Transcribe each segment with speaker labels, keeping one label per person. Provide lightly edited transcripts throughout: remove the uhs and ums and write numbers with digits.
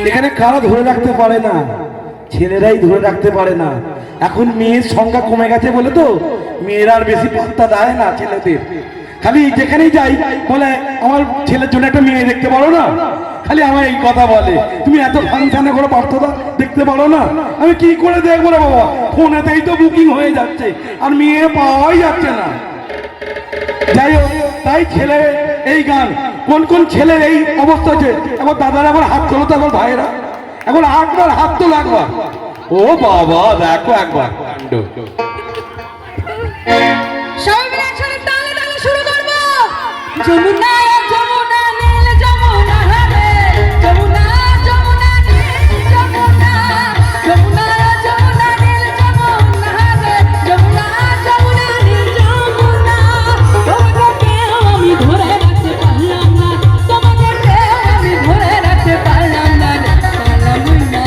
Speaker 1: এখানে কারা ধরে রাখতে পারে না, ছেলেরাই ধরে রাখতে পারে না। এখন মেয়ের সংখ্যা কমে গেছে বলে তো মেয়েরা আর বেশি পাত্তা দেয় না ছেলেদের। খালি যেখানেই যাই বলে আমার ছেলের জন্য একটা মেয়ে দেখতে পারো না, খালি আমার এই কথা বলে। তুমি এত ফাংশনে করে পার্থতা দেখতে পারো না, আমি কি করে দেখবো রে বাবা, ফোনেতেই তো বুকিং হয়ে যাচ্ছে আর মেয়ে পাওয়াই যাচ্ছে না। যাই হোক, তাই ছেলে এই গান কোন কোন ছেলের এই অবস্থা হচ্ছে। এখন দাদারা এখন হাত তোলো তো, এখন ভাইয়েরা এখন একবার হাত তোলো একবার। ও বাবা দেখো একবার কাণ্ড।
Speaker 2: সবাই মিলে একসাথে তালে তালে শুরু করব। যমুনা যমুনা নীল যমুনা রে, যমুনা যমুনা নীল যমুনা, যমুনা যমুনা নীল যমুনা রে, যমুনা যমুনা নীল যমুনা। তোমাকে আমি ধরে রাখতে পারলাম না, তোমাকে আমি ধরে রাখতে পারলাম না, পারলাম না।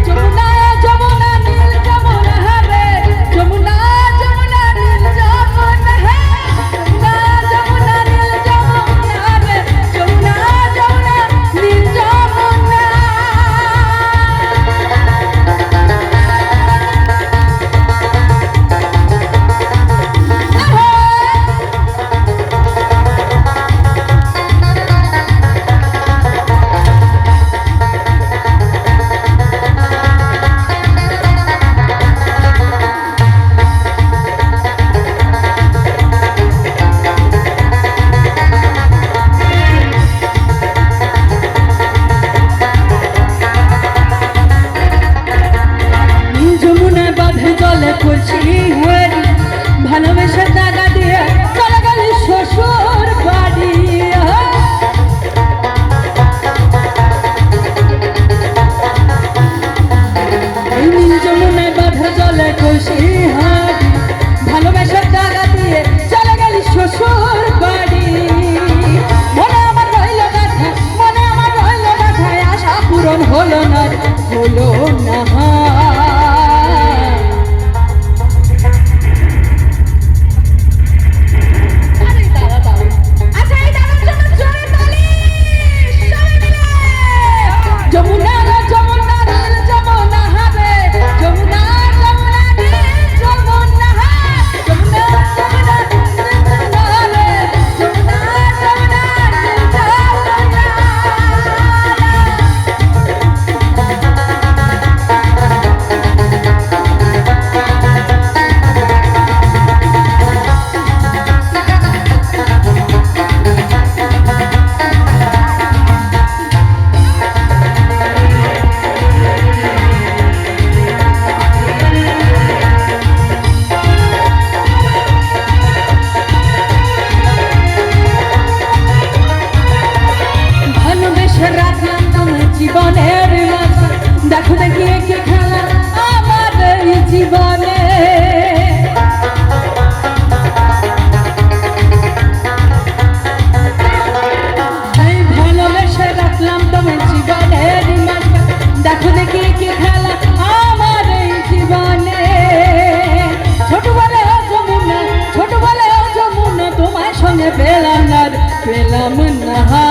Speaker 2: যমুনা যমুনা নীল যমুনা রে, যমুনা যমুনা নীল যমুনা হে, যমুনা যমুনা নীল যমুনা রে, যমুনা যমুনা নীল যমুনা। যমুনার বাঁধে জলে খুলছি হেরি, ভালোবেসে টাকা দিয়ে চলে গেল শ্বশুর বাড়ি। যমুনার বাঁধে জলে খুলছি হেরি, ভালোবেসে টাকা দিয়ে চলে গেল শ্বশুর বাড়ি। মনে আমার রইল ব্যথা, মনে আমার রইল ব্যথায়, আশা পূরণ হলো না, হলো না। জীবনের মাঝে দেখো দেখি একে খেলা আমার জীবনে, ভালোবেসে রাখলাম তোমার জীবনের মাঝে, দেখো দেখি একে খেলা আমার জীবনে। ছোটবেলায় যমুনা, ছোটবেলায় যমুনা, তোমার সঙ্গে পেলাম না, পেলাম না।